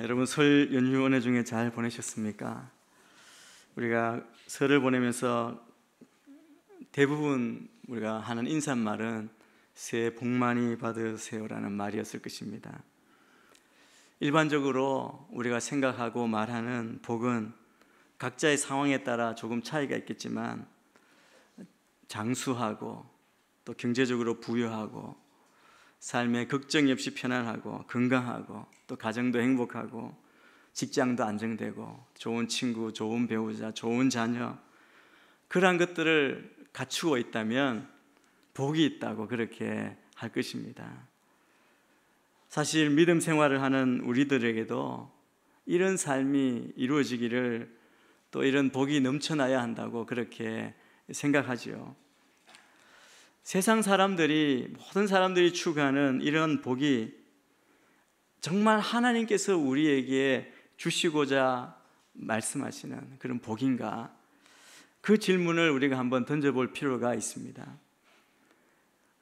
여러분 설 연휴 은혜 중에 잘 보내셨습니까? 우리가 설을 보내면서 대부분 우리가 하는 인사말은 새해 복 많이 받으세요라는 말이었을 것입니다. 일반적으로 우리가 생각하고 말하는 복은 각자의 상황에 따라 조금 차이가 있겠지만 장수하고 또 경제적으로 부유하고 삶에 걱정이 없이 편안하고 건강하고 또 가정도 행복하고 직장도 안정되고 좋은 친구, 좋은 배우자, 좋은 자녀, 그러한 것들을 갖추고 있다면 복이 있다고 그렇게 할 것입니다. 사실 믿음 생활을 하는 우리들에게도 이런 삶이 이루어지기를, 또 이런 복이 넘쳐나야 한다고 그렇게 생각하지요. 세상 사람들이, 모든 사람들이 추구하는 이런 복이 정말 하나님께서 우리에게 주시고자 말씀하시는 그런 복인가? 그 질문을 우리가 한번 던져볼 필요가 있습니다.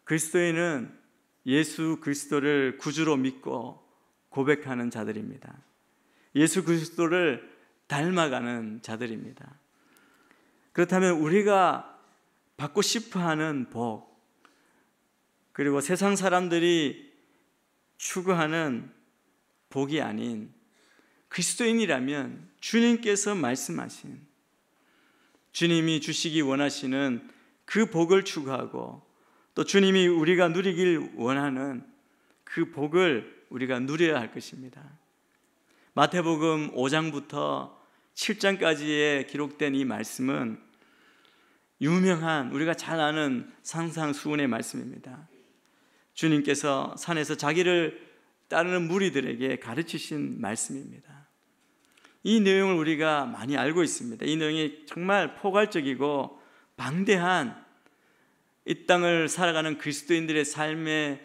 그리스도인은 예수 그리스도를 구주로 믿고 고백하는 자들입니다. 예수 그리스도를 닮아가는 자들입니다. 그렇다면 우리가 받고 싶어하는 복, 그리고 세상 사람들이 추구하는 복이 아닌 그리스도인이라면 주님께서 말씀하신, 주님이 주시기 원하시는 그 복을 추구하고 또 주님이 우리가 누리길 원하는 그 복을 우리가 누려야 할 것입니다. 마태복음 5장부터 7장까지에 기록된 이 말씀은 유명한, 우리가 잘 아는 산상수훈의 말씀입니다. 주님께서 산에서 자기를 따르는 무리들에게 가르치신 말씀입니다. 이 내용을 우리가 많이 알고 있습니다. 이 내용이 정말 포괄적이고 방대한 이 땅을 살아가는 그리스도인들의 삶의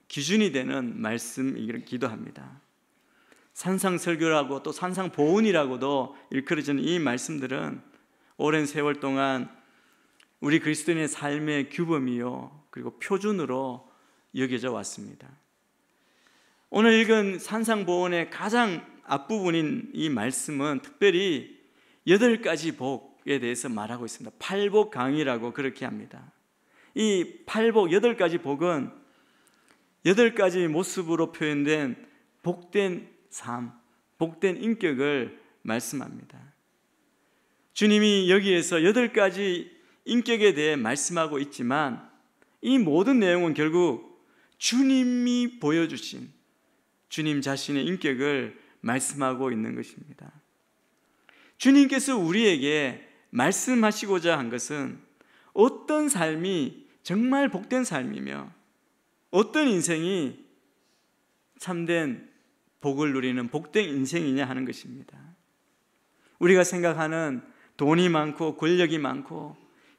기준이 되는 말씀이기도 합니다. 산상설교라고 또 산상보훈이라고도 일컬어지는 이 말씀들은 오랜 세월 동안 우리 그리스도인의 삶의 규범이요, 그리고 표준으로 여겨져 왔습니다. 오늘 읽은 산상보훈의 가장 앞부분인 이 말씀은 특별히 8가지 복에 대해서 말하고 있습니다. 팔복강이라고 그렇게 합니다. 이 팔복, 8가지 복은 8가지 모습으로 표현된 복된 삶, 복된 인격을 말씀합니다. 주님이 여기에서 8가지 인격에 대해 말씀하고 있지만 이 모든 내용은 결국 주님이 보여주신 주님 자신의 인격을 말씀하고 있는 것입니다. 주님께서 우리에게 말씀하시고자 한 것은 어떤 삶이 정말 복된 삶이며 어떤 인생이 참된 복을 누리는 복된 인생이냐 하는 것입니다. 우리가 생각하는 돈이 많고 권력이 많고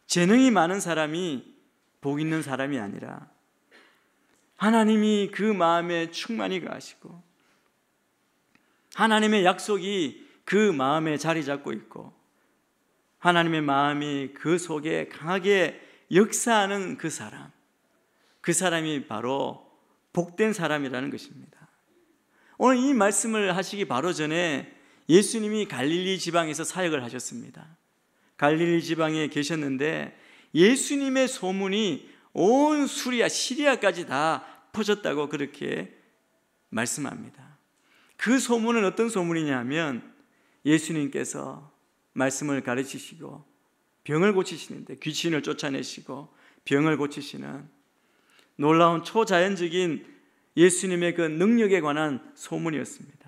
재능이 많은 사람이 복 있는 사람이 아니라 하나님이 그 마음에 충만히 가시고 하나님의 약속이 그 마음에 자리 잡고 있고 하나님의 마음이 그 속에 강하게 역사하는 그 사람이 바로 복된 사람이라는 것입니다. 오늘 이 말씀을 하시기 바로 전에 예수님이 갈릴리 지방에서 사역을 하셨습니다. 갈릴리 지방에 계셨는데 예수님의 소문이 온 시리아까지 다 퍼졌다고 그렇게 말씀합니다. 그 소문은 어떤 소문이냐면 예수님께서 말씀을 가르치시고 병을 고치시는데 귀신을 쫓아내시고 병을 고치시는 놀라운 초자연적인 예수님의 그 능력에 관한 소문이었습니다.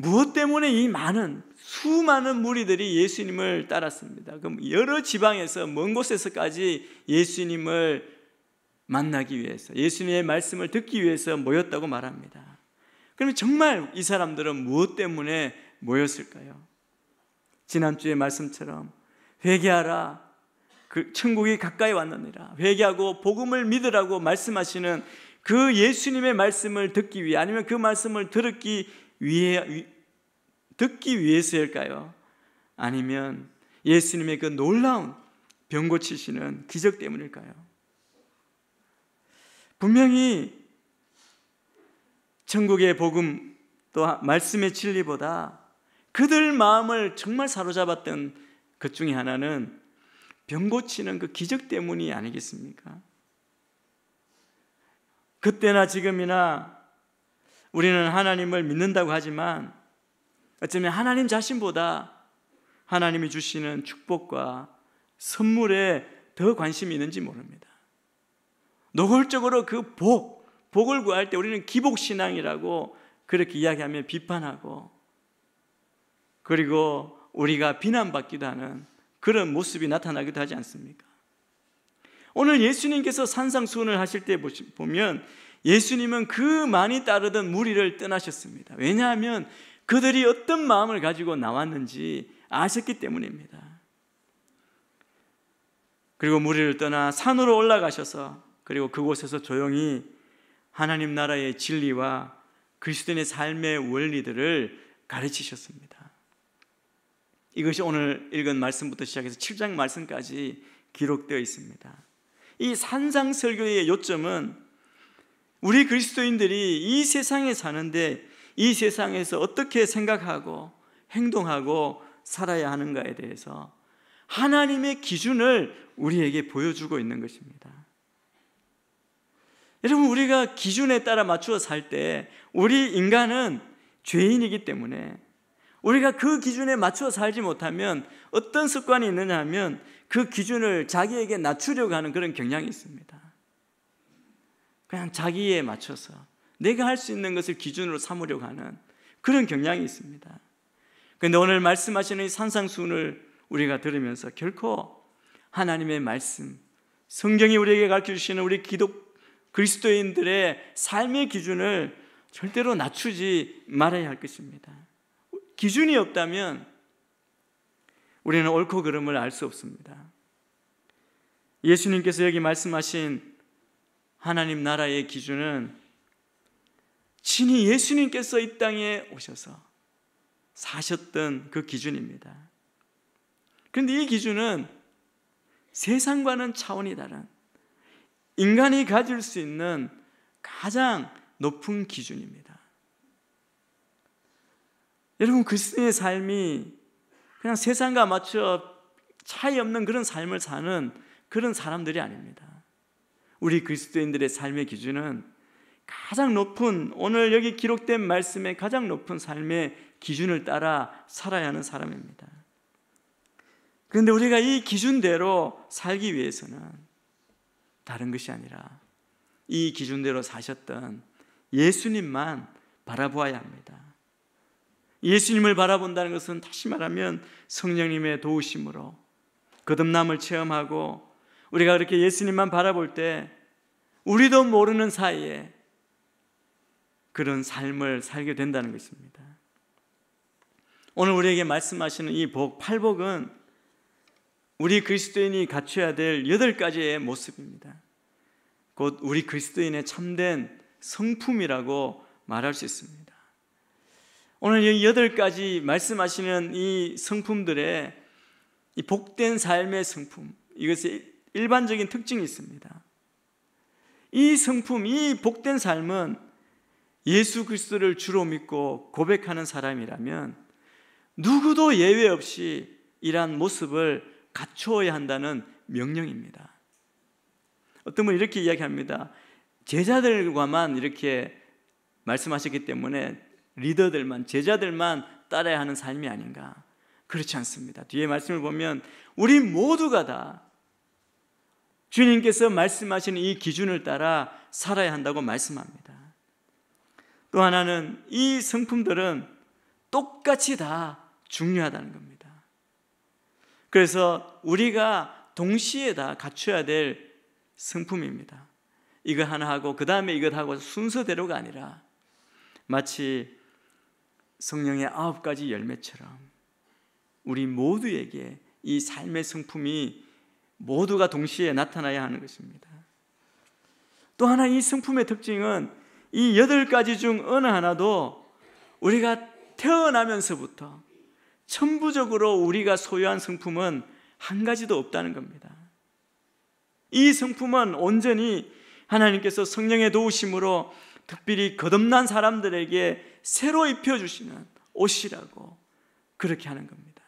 무엇 때문에 이 수많은 무리들이 예수님을 따랐습니다. 그럼 여러 지방에서 먼 곳에서까지 예수님을 만나기 위해서, 예수님의 말씀을 듣기 위해서 모였다고 말합니다. 그러면 정말 이 사람들은 무엇 때문에 모였을까요? 지난주의 말씀처럼 회개하라, 그 천국이 가까이 왔느니라, 회개하고 복음을 믿으라고 말씀하시는 그 예수님의 말씀을 듣기 위해, 아니면 그 말씀을 듣기 위해서일까요? 아니면 예수님의 그 놀라운 병 고치시는 기적 때문일까요? 분명히 천국의 복음 또 말씀의 진리보다 그들 마음을 정말 사로잡았던 것 중에 하나는 병 고치는 그 기적 때문이 아니겠습니까? 그때나 지금이나 우리는 하나님을 믿는다고 하지만 어쩌면 하나님 자신보다 하나님이 주시는 축복과 선물에 더 관심이 있는지 모릅니다. 노골적으로 그 복을 구할 때 우리는 기복신앙이라고 그렇게 이야기하며 비판하고, 그리고 우리가 비난받기도 하는 그런 모습이 나타나기도 하지 않습니까? 오늘 예수님께서 산상수훈을 하실 때 보면 예수님은 그 많이 따르던 무리를 떠나셨습니다. 왜냐하면 그들이 어떤 마음을 가지고 나왔는지 아셨기 때문입니다. 그리고 무리를 떠나 산으로 올라가셔서 그리고 그곳에서 조용히 하나님 나라의 진리와 그리스도인의 삶의 원리들을 가르치셨습니다. 이것이 오늘 읽은 말씀부터 시작해서 7장 말씀까지 기록되어 있습니다. 이 산상설교의 요점은 우리 그리스도인들이 이 세상에 사는데 이 세상에서 어떻게 생각하고 행동하고 살아야 하는가에 대해서 하나님의 기준을 우리에게 보여주고 있는 것입니다. 여러분, 우리가 기준에 따라 맞추어 살 때 우리 인간은 죄인이기 때문에 우리가 그 기준에 맞추어 살지 못하면 어떤 습관이 있느냐 하면 그 기준을 자기에게 낮추려고 하는 그런 경향이 있습니다. 그냥 자기에 맞춰서 내가 할 수 있는 것을 기준으로 삼으려고 하는 그런 경향이 있습니다. 그런데 오늘 말씀하시는 이 산상수훈을 우리가 들으면서 결코 하나님의 말씀, 성경이 우리에게 가르쳐주시는 우리 그리스도인들의 삶의 기준을 절대로 낮추지 말아야 할 것입니다. 기준이 없다면 우리는 옳고 그름을 알 수 없습니다. 예수님께서 여기 말씀하신 하나님 나라의 기준은 친히 예수님께서 이 땅에 오셔서 사셨던 그 기준입니다. 그런데 이 기준은 세상과는 차원이 다른 인간이 가질 수 있는 가장 높은 기준입니다. 여러분, 그리스도인의 삶이 그냥 세상과 맞춰 차이 없는 그런 삶을 사는 그런 사람들이 아닙니다. 우리 그리스도인들의 삶의 기준은 가장 높은, 오늘 여기 기록된 말씀의 가장 높은 삶의 기준을 따라 살아야 하는 사람입니다. 그런데 우리가 이 기준대로 살기 위해서는 다른 것이 아니라 이 기준대로 사셨던 예수님만 바라보아야 합니다. 예수님을 바라본다는 것은 다시 말하면 성령님의 도우심으로 거듭남을 체험하고, 우리가 그렇게 예수님만 바라볼 때 우리도 모르는 사이에 그런 삶을 살게 된다는 것입니다. 오늘 우리에게 말씀하시는 이 복, 팔복은 우리 그리스도인이 갖춰야 될 8가지의 모습입니다. 곧 우리 그리스도인의 참된 성품이라고 말할 수 있습니다. 오늘 이 8가지 말씀하시는 이 성품들의 이 복된 삶의 성품, 이것의 일반적인 특징이 있습니다. 이 성품, 이 복된 삶은 예수 그리스도를 주로 믿고 고백하는 사람이라면 누구도 예외 없이 이러한 모습을 갖추어야 한다는 명령입니다. 어떤 분이 이렇게 이야기합니다. 제자들과만 이렇게 말씀하셨기 때문에 리더들만, 제자들만 따라야 하는 삶이 아닌가? 그렇지 않습니다. 뒤에 말씀을 보면 우리 모두가 다 주님께서 말씀하시는 이 기준을 따라 살아야 한다고 말씀합니다. 또 하나는 이 성품들은 똑같이 다 중요하다는 겁니다. 그래서 우리가 동시에 다 갖춰야 될 성품입니다. 이거 하나 하고 그 다음에 이것 하고 순서대로가 아니라 마치 성령의 9가지 열매처럼 우리 모두에게 이 삶의 성품이 모두가 동시에 나타나야 하는 것입니다. 또 하나 이 성품의 특징은 이 8가지 중 어느 하나도 우리가 태어나면서부터 천부적으로 우리가 소유한 성품은 한 가지도 없다는 겁니다. 이 성품은 온전히 하나님께서 성령의 도우심으로 특별히 거듭난 사람들에게 새로 입혀주시는 옷이라고 그렇게 하는 겁니다.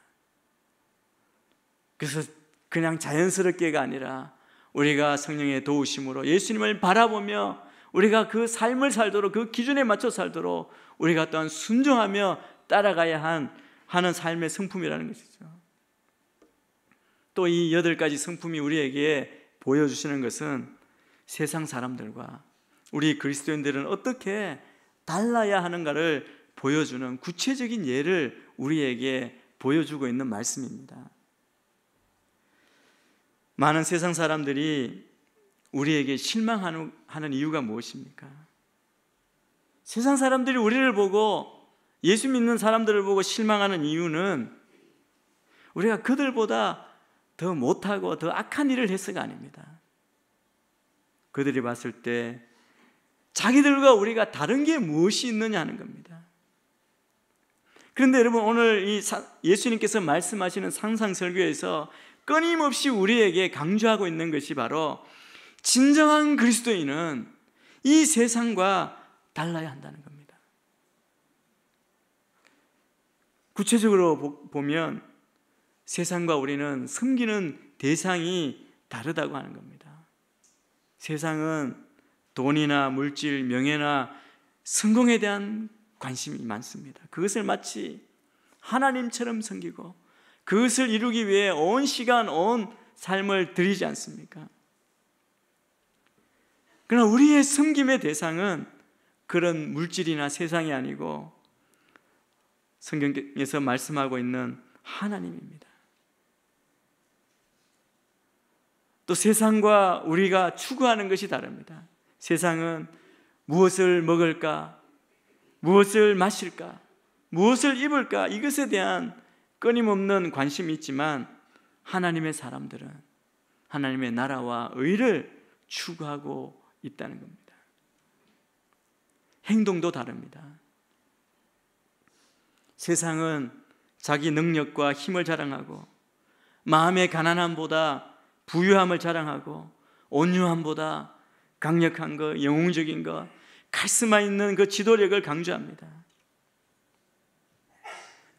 그래서 그냥 자연스럽게가 아니라 우리가 성령의 도우심으로 예수님을 바라보며 우리가 그 삶을 살도록, 그 기준에 맞춰 살도록 우리가 또한 순종하며 따라가야 하는 삶의 성품이라는 것이죠. 또 이 8가지 성품이 우리에게 보여주시는 것은 세상 사람들과 우리 그리스도인들은 어떻게 달라야 하는가를 보여주는 구체적인 예를 우리에게 보여주고 있는 말씀입니다. 많은 세상 사람들이 우리에게 실망하는 이유가 무엇입니까? 세상 사람들이 우리를 보고, 예수 믿는 사람들을 보고 실망하는 이유는 우리가 그들보다 더 못하고 더 악한 일을 해서가 아닙니다. 그들이 봤을 때 자기들과 우리가 다른 게 무엇이 있느냐 하는 겁니다. 그런데 여러분, 오늘 예수님께서 말씀하시는 상상설교에서 끊임없이 우리에게 강조하고 있는 것이 바로 진정한 그리스도인은 이 세상과 달라야 한다는 겁니다. 구체적으로 보면 세상과 우리는 섬기는 대상이 다르다고 하는 겁니다. 세상은 돈이나 물질, 명예나 성공에 대한 관심이 많습니다. 그것을 마치 하나님처럼 섬기고 그것을 이루기 위해 온 시간, 온 삶을 들이지 않습니까? 그러나 우리의 섬김의 대상은 그런 물질이나 세상이 아니고 성경에서 말씀하고 있는 하나님입니다. 또 세상과 우리가 추구하는 것이 다릅니다. 세상은 무엇을 먹을까, 무엇을 마실까, 무엇을 입을까, 이것에 대한 끊임없는 관심이 있지만 하나님의 사람들은 하나님의 나라와 의를 추구하고 있다는 겁니다. 행동도 다릅니다. 세상은 자기 능력과 힘을 자랑하고 마음의 가난함보다 부유함을 자랑하고 온유함보다 강력한 것, 영웅적인 것, 카리스마 있는 그 지도력을 강조합니다.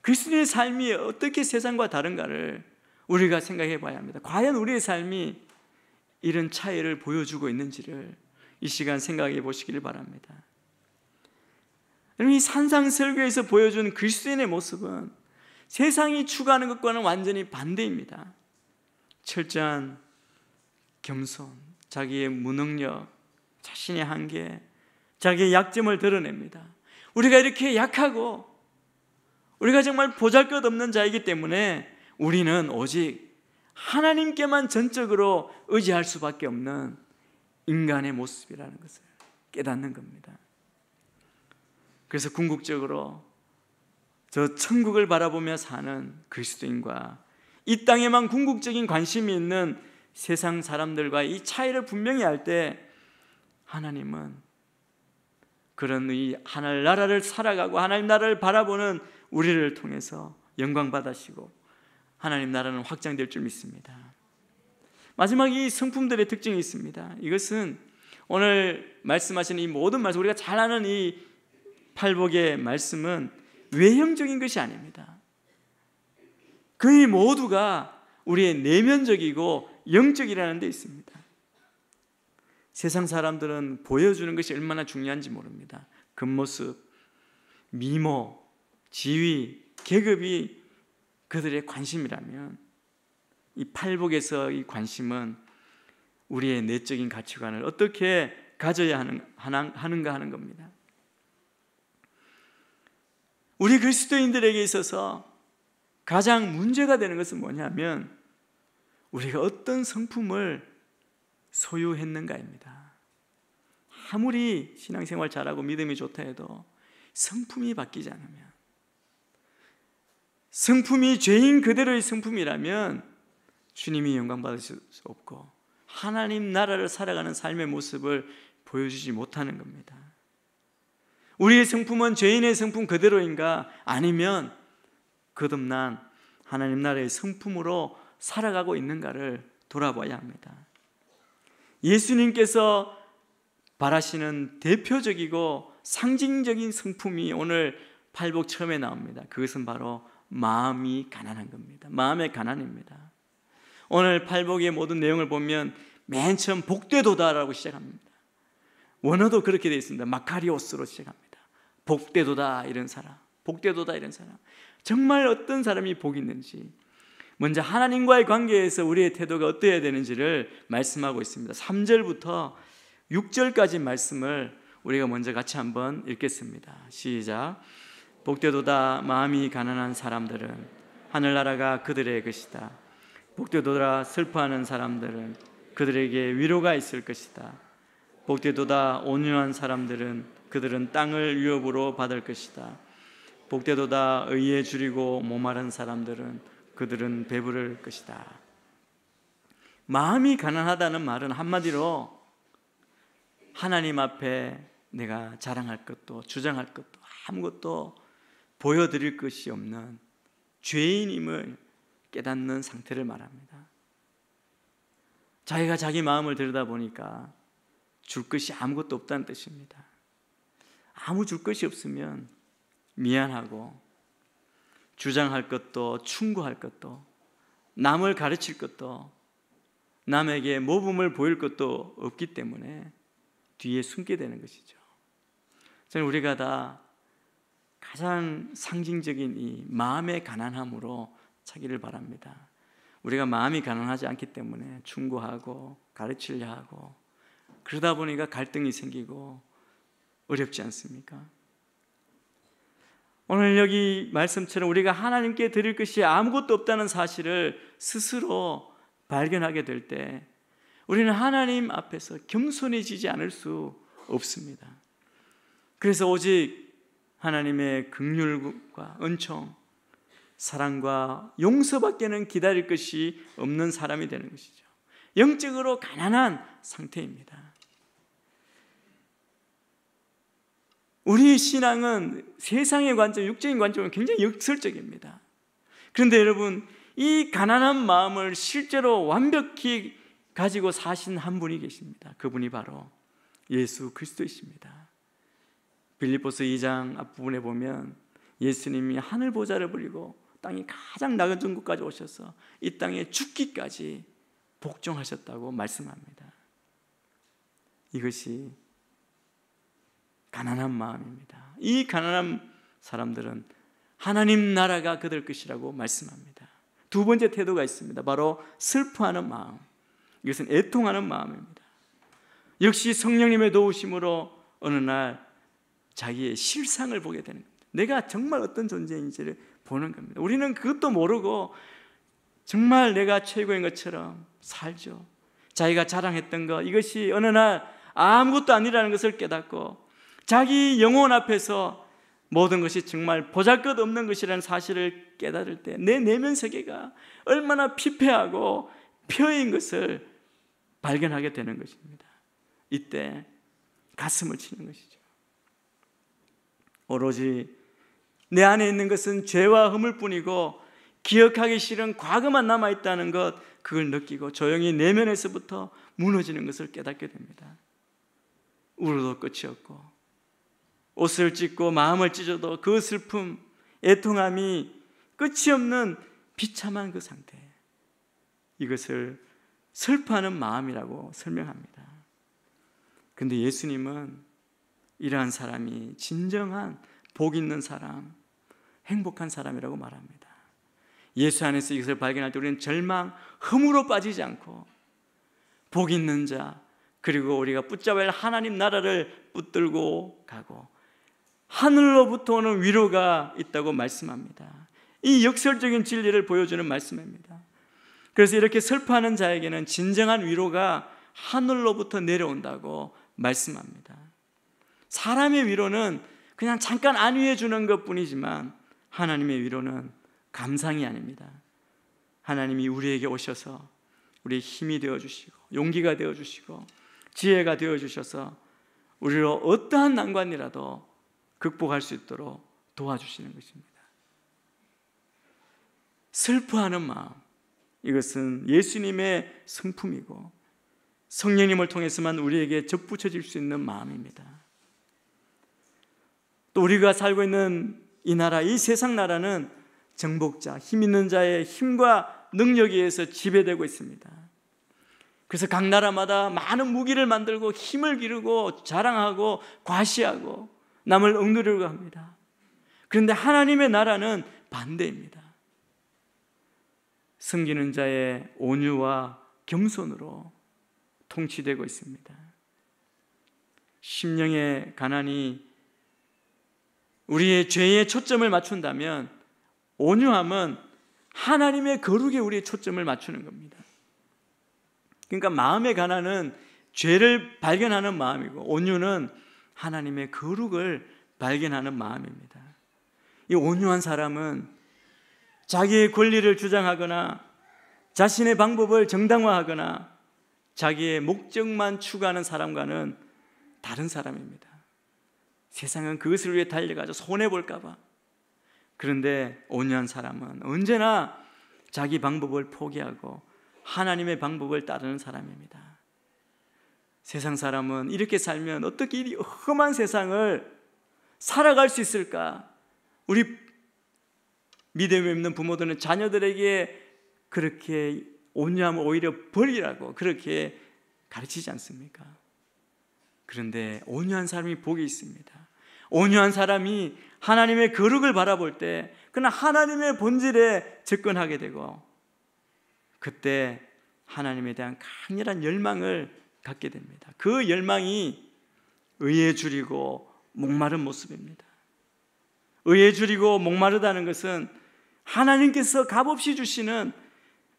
그리스도인의 삶이 어떻게 세상과 다른가를 우리가 생각해 봐야 합니다. 과연 우리의 삶이 이런 차이를 보여주고 있는지를 이 시간 생각해 보시길 바랍니다. 이 산상설교에서 보여준 그리스도인의 모습은 세상이 추구하는 것과는 완전히 반대입니다. 철저한 겸손, 자기의 무능력, 자신의 한계, 자기의 약점을 드러냅니다. 우리가 이렇게 약하고 우리가 정말 보잘것없는 자이기 때문에 우리는 오직 하나님께만 전적으로 의지할 수밖에 없는 인간의 모습이라는 것을 깨닫는 겁니다. 그래서 궁극적으로 저 천국을 바라보며 사는 그리스도인과 이 땅에만 궁극적인 관심이 있는 세상 사람들과 이 차이를 분명히 알 때 하나님은 그런 이 하늘나라를 살아가고 하나님 나라를 바라보는 우리를 통해서 영광 받으시고 하나님 나라는 확장될 줄 믿습니다. 마지막 이 성품들의 특징이 있습니다. 이것은 오늘 말씀하시는 이 모든 말씀, 우리가 잘 아는 이 팔복의 말씀은 외형적인 것이 아닙니다. 거의 모두가 우리의 내면적이고 영적이라는 데 있습니다. 세상 사람들은 보여주는 것이 얼마나 중요한지 모릅니다. 겉모습, 미모, 지위, 계급이 그들의 관심이라면 이 팔복에서 이 관심은 우리의 내적인 가치관을 어떻게 가져야 하는가 하는 겁니다. 우리 그리스도인들에게 있어서 가장 문제가 되는 것은 뭐냐면 우리가 어떤 성품을 소유했는가입니다. 아무리 신앙생활 잘하고 믿음이 좋다 해도 성품이 바뀌지 않으면, 성품이 죄인 그대로의 성품이라면 주님이 영광 받으실 수 없고 하나님 나라를 살아가는 삶의 모습을 보여주지 못하는 겁니다. 우리의 성품은 죄인의 성품 그대로인가, 아니면 거듭난 하나님 나라의 성품으로 살아가고 있는가를 돌아봐야 합니다. 예수님께서 바라시는 대표적이고 상징적인 성품이 오늘 팔복 처음에 나옵니다. 그것은 바로 마음이 가난한 겁니다. 마음의 가난입니다. 오늘 팔복의 모든 내용을 보면 맨 처음 복되도다라고 시작합니다. 원어도 그렇게 되어 있습니다. 마카리오스로 시작합니다. 복되도다 이런 사람, 복되도다 이런 사람. 정말 어떤 사람이 복이 있는지, 먼저 하나님과의 관계에서 우리의 태도가 어떠해야 되는지를 말씀하고 있습니다. 3절부터 6절까지 말씀을 우리가 먼저 같이 한번 읽겠습니다. 시작. 복되도다 마음이 가난한 사람들은 하늘나라가 그들의 것이다. 복되도다 슬퍼하는 사람들은 그들에게 위로가 있을 것이다. 복되도다 온유한 사람들은 그들은 땅을 유업으로 받을 것이다. 복되도다 의에 줄이고 목마른 사람들은 그들은 배부를 것이다. 마음이 가난하다는 말은 한마디로 하나님 앞에 내가 자랑할 것도 주장할 것도 아무것도 보여드릴 것이 없는 죄인임을 깨닫는 상태를 말합니다. 자기가 자기 마음을 들여다보니까 줄 것이 아무것도 없다는 뜻입니다. 아무 줄 것이 없으면 미안하고 주장할 것도 충고할 것도 남을 가르칠 것도 남에게 모범을 보일 것도 없기 때문에 뒤에 숨게 되는 것이죠. 저는 우리가 다 가장 상징적인 이 마음의 가난함으로 차기를 바랍니다. 우리가 마음이 가난하지 않기 때문에 충고하고 가르치려 하고 그러다 보니까 갈등이 생기고 어렵지 않습니까? 오늘 여기 말씀처럼 우리가 하나님께 드릴 것이 아무것도 없다는 사실을 스스로 발견하게 될 때 우리는 하나님 앞에서 겸손해지지 않을 수 없습니다. 그래서 오직 하나님의 긍휼과 은총, 사랑과 용서밖에는 기다릴 것이 없는 사람이 되는 것이죠. 영적으로 가난한 상태입니다. 우리의 신앙은 세상의 관점, 육적인 관점은 굉장히 역설적입니다. 그런데 여러분, 이 가난한 마음을 실제로 완벽히 가지고 사신 한 분이 계십니다. 그분이 바로 예수 그리스도이십니다. 빌립보서 2장 앞부분에 보면 예수님이 하늘 보좌를 버리고 땅이 가장 낮은 곳까지 오셔서 이 땅에 죽기까지 복종하셨다고 말씀합니다. 이것이 가난한 마음입니다. 이 가난한 사람들은 하나님 나라가 그들 것이라고 말씀합니다. 두 번째 태도가 있습니다. 바로 슬퍼하는 마음. 이것은 애통하는 마음입니다. 역시 성령님의 도우심으로 어느 날 자기의 실상을 보게 되는 겁니다. 내가 정말 어떤 존재인지를 보는 겁니다. 우리는 그것도 모르고 정말 내가 최고인 것처럼 살죠. 자기가 자랑했던 것, 이것이 어느 날 아무것도 아니라는 것을 깨닫고 자기 영혼 앞에서 모든 것이 정말 보잘것없는 것이라는 사실을 깨달을 때 내 내면 세계가 얼마나 피폐하고 폐허인 것을 발견하게 되는 것입니다. 이때 가슴을 치는 것이죠. 오로지 내 안에 있는 것은 죄와 허물 뿐이고 기억하기 싫은 과거만 남아있다는 것, 그걸 느끼고 조용히 내면에서부터 무너지는 것을 깨닫게 됩니다. 울어도 끝이 없고 옷을 찢고 마음을 찢어도 그 슬픔, 애통함이 끝이 없는 비참한 그 상태, 이것을 슬퍼하는 마음이라고 설명합니다. 그런데 예수님은 이러한 사람이 진정한 복 있는 사람, 행복한 사람이라고 말합니다. 예수 안에서 이것을 발견할 때 우리는 절망, 흠으로 빠지지 않고 복 있는 자, 그리고 우리가 붙잡아야 할 하나님 나라를 붙들고 가고 하늘로부터 오는 위로가 있다고 말씀합니다. 이 역설적인 진리를 보여주는 말씀입니다. 그래서 이렇게 슬퍼하는 자에게는 진정한 위로가 하늘로부터 내려온다고 말씀합니다. 사람의 위로는 그냥 잠깐 안위해 주는 것뿐이지만 하나님의 위로는 감상이 아닙니다. 하나님이 우리에게 오셔서 우리의 힘이 되어주시고 용기가 되어주시고 지혜가 되어주셔서 우리를 어떠한 난관이라도 극복할 수 있도록 도와주시는 것입니다. 슬퍼하는 마음, 이것은 예수님의 성품이고 성령님을 통해서만 우리에게 접붙여질 수 있는 마음입니다. 또 우리가 살고 있는 이 나라, 이 세상 나라는 정복자, 힘 있는 자의 힘과 능력에 의해서 지배되고 있습니다. 그래서 각 나라마다 많은 무기를 만들고 힘을 기르고 자랑하고 과시하고 남을 억누르려고 합니다. 그런데 하나님의 나라는 반대입니다. 섬기는 자의 온유와 겸손으로 통치되고 있습니다. 심령의 가난이 우리의 죄에 초점을 맞춘다면 온유함은 하나님의 거룩에 우리의 초점을 맞추는 겁니다. 그러니까 마음의 가난은 죄를 발견하는 마음이고 온유는 하나님의 거룩을 발견하는 마음입니다. 이 온유한 사람은 자기의 권리를 주장하거나 자신의 방법을 정당화하거나 자기의 목적만 추구하는 사람과는 다른 사람입니다. 세상은 그것을 위해 달려가서 손해볼까 봐. 그런데 온유한 사람은 언제나 자기 방법을 포기하고 하나님의 방법을 따르는 사람입니다. 세상 사람은 이렇게 살면 어떻게 이 험한 세상을 살아갈 수 있을까? 우리 믿음이 없는 부모들은 자녀들에게 그렇게 온유함을 오히려 버리라고 그렇게 가르치지 않습니까? 그런데 온유한 사람이 복이 있습니다. 온유한 사람이 하나님의 거룩을 바라볼 때 그는 하나님의 본질에 접근하게 되고 그때 하나님에 대한 강렬한 열망을 갖게 됩니다. 그 열망이 의에 줄이고 목마른 모습입니다. 의에 줄이고 목마르다는 것은 하나님께서 값없이 주시는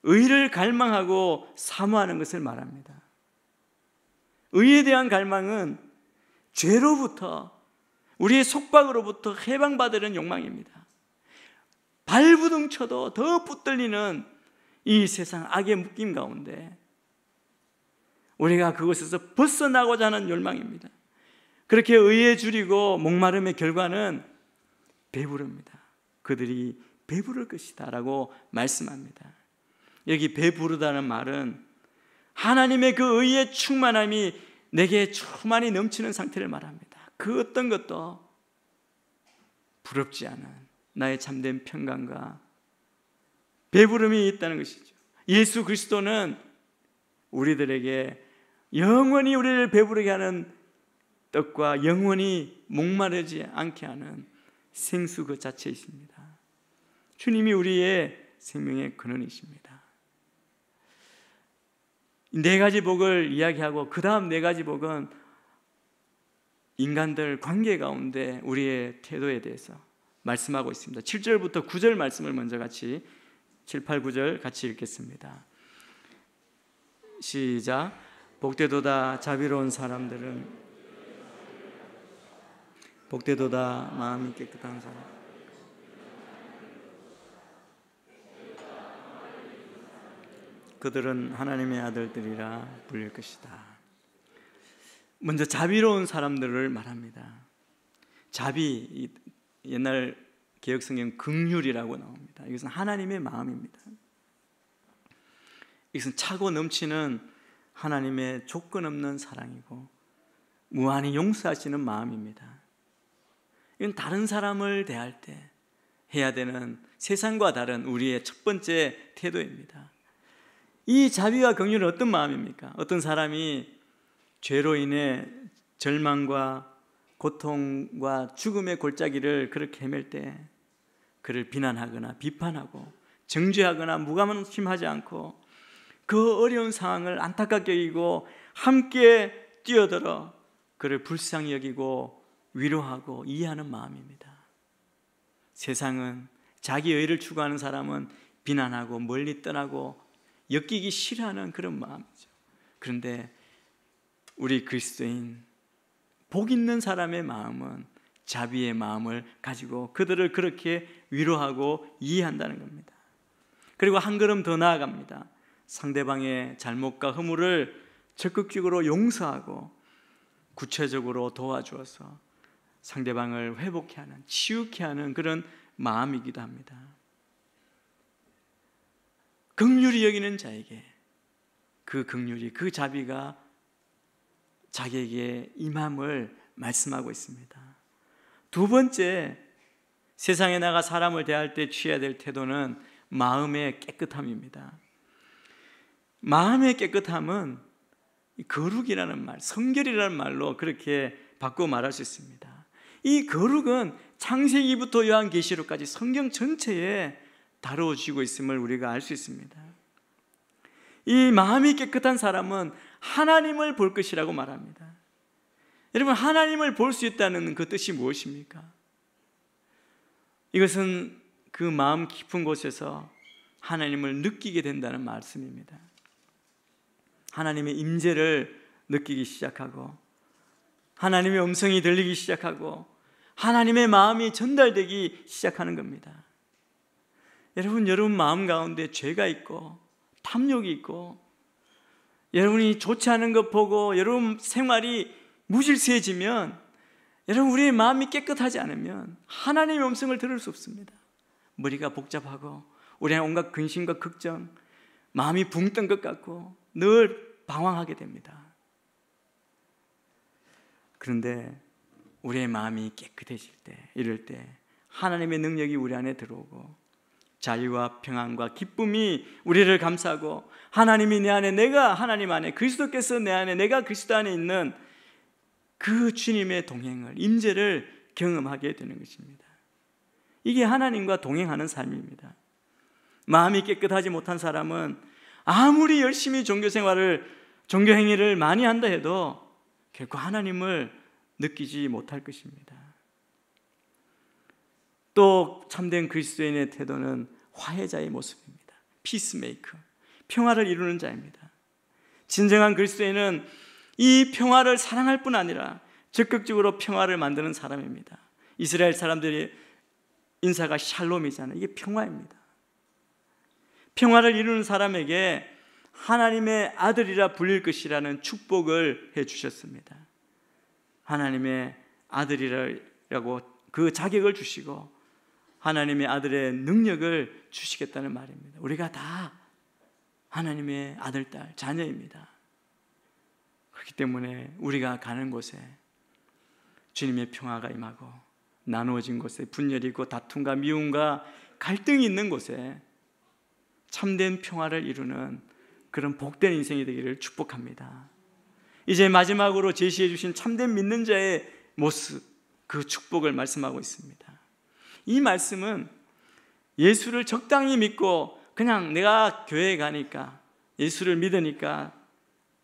의를 갈망하고 사모하는 것을 말합니다. 의에 대한 갈망은 죄로부터 우리의 속박으로부터 해방받으려는 욕망입니다. 발부둥 쳐도 더 붙들리는 이 세상 악의 묶임 가운데 우리가 그곳에서 벗어나고자 하는 열망입니다. 그렇게 의에 줄이고 목마름의 결과는 배부릅니다. 그들이 배부를 것이다 라고 말씀합니다. 여기 배부르다는 말은 하나님의 그 의의 충만함이 내게 충만히 넘치는 상태를 말합니다. 그 어떤 것도 부럽지 않은 나의 참된 평강과 배부름이 있다는 것이죠. 예수 그리스도는 우리들에게 영원히 우리를 배부르게 하는 떡과 영원히 목마르지 않게 하는 생수 그 자체이십니다. 주님이 우리의 생명의 근원이십니다. 네 가지 복을 이야기하고 그 다음 네 가지 복은 인간들 관계 가운데 우리의 태도에 대해서 말씀하고 있습니다. 7절부터 9절 말씀을 먼저 같이 7, 8, 9절 같이 읽겠습니다. 시작. 복되도다 자비로운 사람들은 복되도다 마음이 깨끗한 사람 그들은 하나님의 아들들이라 불릴 것이다. 먼저 자비로운 사람들을 말합니다. 자비, 옛날 개역성경 긍휼이라고 나옵니다. 이것은 하나님의 마음입니다. 이것은 차고 넘치는 하나님의 조건 없는 사랑이고 무한히 용서하시는 마음입니다. 이건 다른 사람을 대할 때 해야 되는 세상과 다른 우리의 첫 번째 태도입니다. 이 자비와 긍휼은 어떤 마음입니까? 어떤 사람이 죄로 인해 절망과 고통과 죽음의 골짜기를 그렇게 헤맬 때 그를 비난하거나 비판하고 정죄하거나 무관심하지 않고 그 어려운 상황을 안타깝게 여기고 함께 뛰어들어 그를 불쌍히 여기고 위로하고 이해하는 마음입니다. 세상은 자기 의를 추구하는 사람은 비난하고 멀리 떠나고 엮이기 싫어하는 그런 마음이죠. 그런데 우리 그리스도인 복 있는 사람의 마음은 자비의 마음을 가지고 그들을 그렇게 위로하고 이해한다는 겁니다. 그리고 한 걸음 더 나아갑니다. 상대방의 잘못과 허물을 적극적으로 용서하고 구체적으로 도와주어서 상대방을 회복케 하는, 치유케 하는 그런 마음이기도 합니다. 긍휼히 여기는 자에게 그 긍휼이, 그 자비가 자기에게 임함을 말씀하고 있습니다. 두 번째, 세상에 나가 사람을 대할 때 취해야 될 태도는 마음의 깨끗함입니다. 마음의 깨끗함은 거룩이라는 말, 성결이라는 말로 그렇게 바꿔 말할 수 있습니다. 이 거룩은 창세기부터 요한계시록까지 성경 전체에 다루어지고 있음을 우리가 알 수 있습니다. 이 마음이 깨끗한 사람은 하나님을 볼 것이라고 말합니다. 여러분, 하나님을 볼 수 있다는 그 뜻이 무엇입니까? 이것은 그 마음 깊은 곳에서 하나님을 느끼게 된다는 말씀입니다. 하나님의 임재를 느끼기 시작하고, 하나님의 음성이 들리기 시작하고, 하나님의 마음이 전달되기 시작하는 겁니다. 여러분 마음 가운데 죄가 있고 탐욕이 있고, 여러분이 좋지 않은 것 보고 여러분 생활이 무질서해지면, 여러분 우리의 마음이 깨끗하지 않으면 하나님의 음성을 들을 수 없습니다. 머리가 복잡하고 우리 안에 온갖 근심과 걱정, 마음이 붕 뜬 것 같고 늘 방황하게 됩니다. 그런데 우리의 마음이 깨끗해질 때, 이럴 때 하나님의 능력이 우리 안에 들어오고 자유와 평안과 기쁨이 우리를 감싸고, 하나님이 내 안에, 내가 하나님 안에, 그리스도께서 내 안에, 내가 그리스도 안에 있는 그 주님의 동행을, 임재를 경험하게 되는 것입니다. 이게 하나님과 동행하는 삶입니다. 마음이 깨끗하지 못한 사람은 아무리 열심히 종교 행위를 많이 한다 해도 결코 하나님을 느끼지 못할 것입니다. 또 참된 그리스도인의 태도는 화해자의 모습입니다. 피스메이커, 평화를 이루는 자입니다. 진정한 그리스도인은 이 평화를 사랑할 뿐 아니라 적극적으로 평화를 만드는 사람입니다. 이스라엘 사람들의 인사가 샬롬이잖아요. 이게 평화입니다. 평화를 이루는 사람에게 하나님의 아들이라 불릴 것이라는 축복을 해주셨습니다. 하나님의 아들이라고 그 자격을 주시고 하나님의 아들의 능력을 주시겠다는 말입니다. 우리가 다 하나님의 아들, 딸, 자녀입니다. 그렇기 때문에 우리가 가는 곳에 주님의 평화가 임하고, 나누어진 곳에 분열이 있고 다툼과 미움과 갈등이 있는 곳에 참된 평화를 이루는 그런 복된 인생이 되기를 축복합니다. 이제 마지막으로 제시해 주신 참된 믿는 자의 모습, 그 축복을 말씀하고 있습니다. 이 말씀은 예수를 적당히 믿고 그냥 내가 교회에 가니까, 예수를 믿으니까,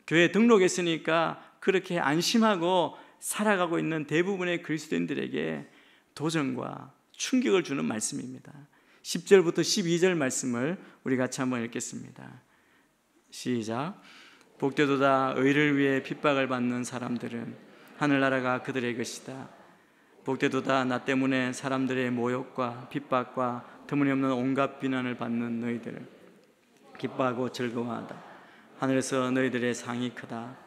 교회에 등록했으니까 그렇게 안심하고 살아가고 있는 대부분의 그리스도인들에게 도전과 충격을 주는 말씀입니다. 10절부터 12절 말씀을 우리 같이 한번 읽겠습니다. 시작. 복되도다 의를 위해 핍박을 받는 사람들은 하늘나라가 그들의 것이다. 복되도다 나 때문에 사람들의 모욕과 핍박과 터무니없는 온갖 비난을 받는 너희들, 기뻐하고 즐거워하다. 하늘에서 너희들의 상이 크다.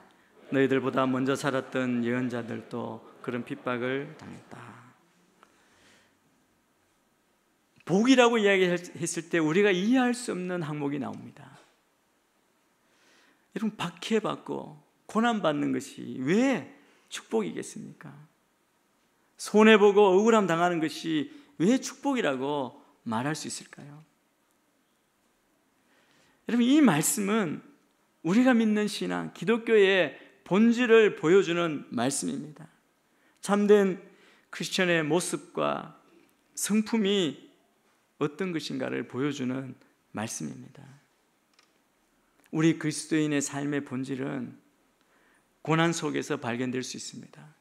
너희들보다 먼저 살았던 예언자들도 그런 핍박을 당했다. 복이라고 이야기했을 때 우리가 이해할 수 없는 항목이 나옵니다. 여러분, 박해받고 고난받는 것이 왜 축복이겠습니까? 손해보고 억울함 당하는 것이 왜 축복이라고 말할 수 있을까요? 여러분, 이 말씀은 우리가 믿는 신앙, 기독교의 본질을 보여주는 말씀입니다. 참된 크리스천의 모습과 성품이 어떤 것인가를 보여주는 말씀입니다. 우리 그리스도인의 삶의 본질은 고난 속에서 발견될 수 있습니다.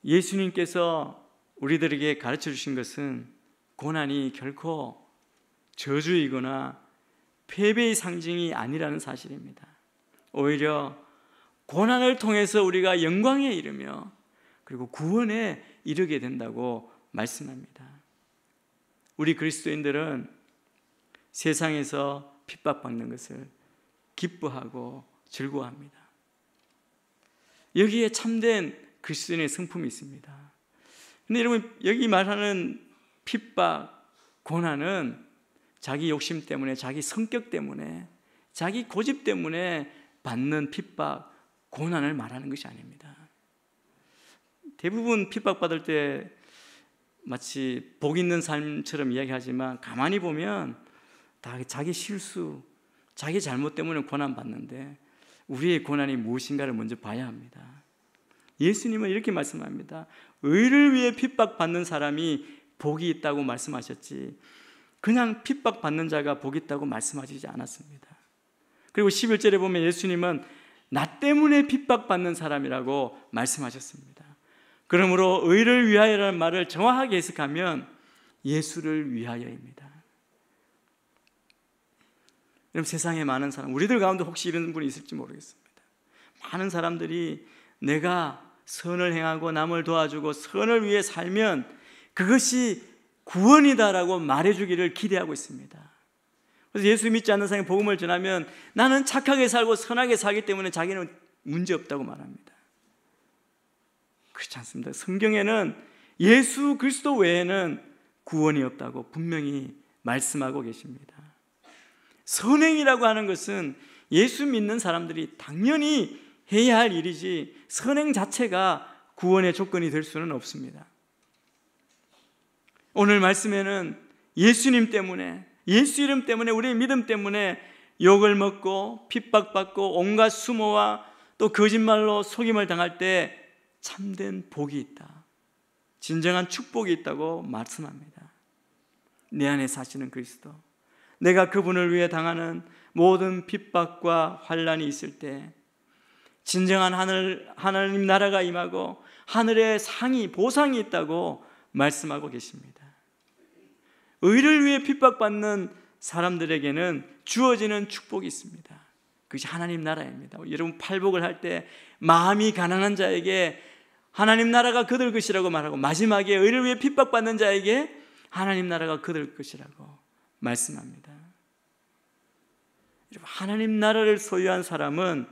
예수님께서 우리들에게 가르쳐 주신 것은 고난이 결코 저주이거나 패배의 상징이 아니라는 사실입니다. 오히려 고난을 통해서 우리가 영광에 이르며 그리고 구원에 이르게 된다고 말씀합니다. 우리 그리스도인들은 세상에서 핍박받는 것을 기뻐하고 즐거워합니다. 여기에 참된 그리스도인의 성품이 있습니다. 그런데 여러분, 여기 말하는 핍박, 고난은 자기 욕심 때문에, 자기 성격 때문에, 자기 고집 때문에 받는 핍박, 고난을 말하는 것이 아닙니다. 대부분 핍박받을 때 마치 복 있는 삶처럼 이야기하지만 가만히 보면 다 자기 실수, 자기 잘못 때문에 고난받는데 우리의 고난이 무엇인가를 먼저 봐야 합니다. 예수님은 이렇게 말씀합니다. 의를 위해 핍박받는 사람이 복이 있다고 말씀하셨지 그냥 핍박받는 자가 복이 있다고 말씀하시지 않았습니다. 그리고 11절에 보면 예수님은 나 때문에 핍박받는 사람이라고 말씀하셨습니다. 그러므로 의를 위하여라는 말을 정확하게 해석하면 예수를 위하여입니다. 여러분, 세상에 많은 사람, 우리들 가운데 혹시 이런 분이 있을지 모르겠습니다. 많은 사람들이 내가 선을 행하고 남을 도와주고 선을 위해 살면 그것이 구원이다라고 말해주기를 기대하고 있습니다. 그래서 예수 믿지 않는 사람이 복음을 전하면 나는 착하게 살고 선하게 살기 때문에 자기는 문제없다고 말합니다. 그렇지 않습니다. 성경에는 예수 그리스도 외에는 구원이 없다고 분명히 말씀하고 계십니다. 선행이라고 하는 것은 예수 믿는 사람들이 당연히 해야 할 일이지 선행 자체가 구원의 조건이 될 수는 없습니다. 오늘 말씀에는 예수님 때문에, 예수 이름 때문에, 우리의 믿음 때문에 욕을 먹고 핍박받고 온갖 수모와 또 거짓말로 속임을 당할 때 참된 복이 있다, 진정한 축복이 있다고 말씀합니다. 내 안에 사시는 그리스도, 내가 그분을 위해 당하는 모든 핍박과 환난이 있을 때 진정한 하나님 나라가 임하고 하늘의 상이, 보상이 있다고 말씀하고 계십니다. 의를 위해 핍박받는 사람들에게는 주어지는 축복이 있습니다. 그것이 하나님 나라입니다. 여러분, 팔복을 할 때 마음이 가난한 자에게 하나님 나라가 그들 것이라고 말하고 마지막에 의를 위해 핍박받는 자에게 하나님 나라가 그들 것이라고 말씀합니다. 하나님 나라를 소유한 사람은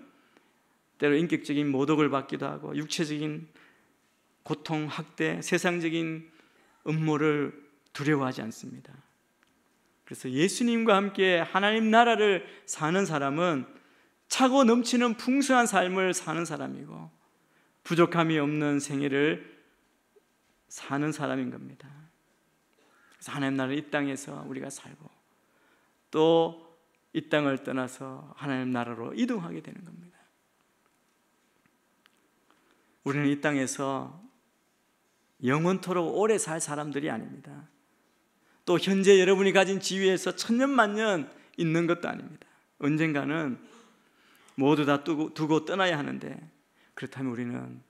때로 인격적인 모독을 받기도 하고 육체적인 고통, 학대, 세상적인 음모를 두려워하지 않습니다. 그래서 예수님과 함께 하나님 나라를 사는 사람은 차고 넘치는 풍성한 삶을 사는 사람이고 부족함이 없는 생애를 사는 사람인 겁니다. 그래서 하나님 나라를 이 땅에서 우리가 살고 또 이 땅을 떠나서 하나님 나라로 이동하게 되는 겁니다. 우리는 이 땅에서 영원토록 오래 살 사람들이 아닙니다. 또 현재 여러분이 가진 지위에서 천년만년 있는 것도 아닙니다. 언젠가는 모두 다 두고 떠나야 하는데, 그렇다면 우리는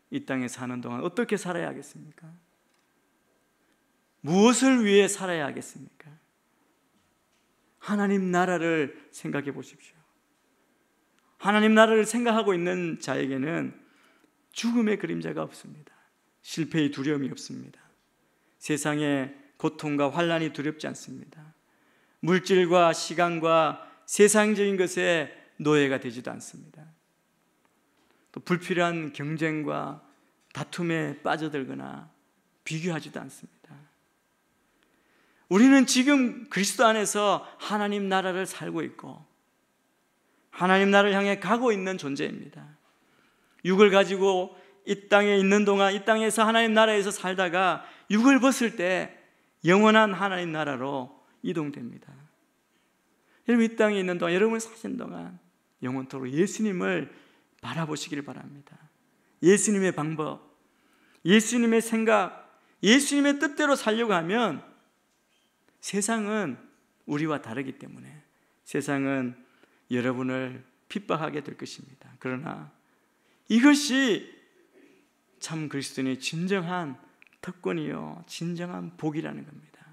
이 땅에 사는 동안 어떻게 살아야 하겠습니까? 무엇을 위해 살아야 하겠습니까? 하나님 나라를 생각해 보십시오. 하나님 나라를 생각하고 있는 자에게는 죽음의 그림자가 없습니다. 실패의 두려움이 없습니다. 세상의 고통과 환난이 두렵지 않습니다. 물질과 시간과 세상적인 것에 노예가 되지도 않습니다. 또 불필요한 경쟁과 다툼에 빠져들거나 비교하지도 않습니다. 우리는 지금 그리스도 안에서 하나님 나라를 살고 있고 하나님 나라를 향해 가고 있는 존재입니다. 육을 가지고 이 땅에 있는 동안 이 땅에서 하나님 나라에서 살다가 육을 벗을 때 영원한 하나님 나라로 이동됩니다. 여러분, 이 땅에 있는 동안, 여러분 사신 동안 영원토록 예수님을 바라보시길 바랍니다. 예수님의 방법, 예수님의 생각, 예수님의 뜻대로 살려고 하면 세상은 우리와 다르기 때문에 세상은 여러분을 핍박하게 될 것입니다. 그러나 이것이 참 그리스도인의 진정한 특권이요 진정한 복이라는 겁니다.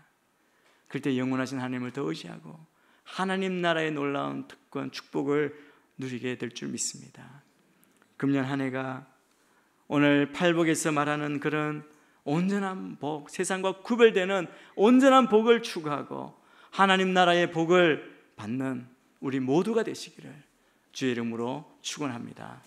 그럴 때 영원하신 하나님을 더 의지하고 하나님 나라의 놀라운 특권, 축복을 누리게 될 줄 믿습니다. 금년 한 해가 오늘 팔복에서 말하는 그런 온전한 복, 세상과 구별되는 온전한 복을 추구하고 하나님 나라의 복을 받는 우리 모두가 되시기를 주의 이름으로 축원합니다.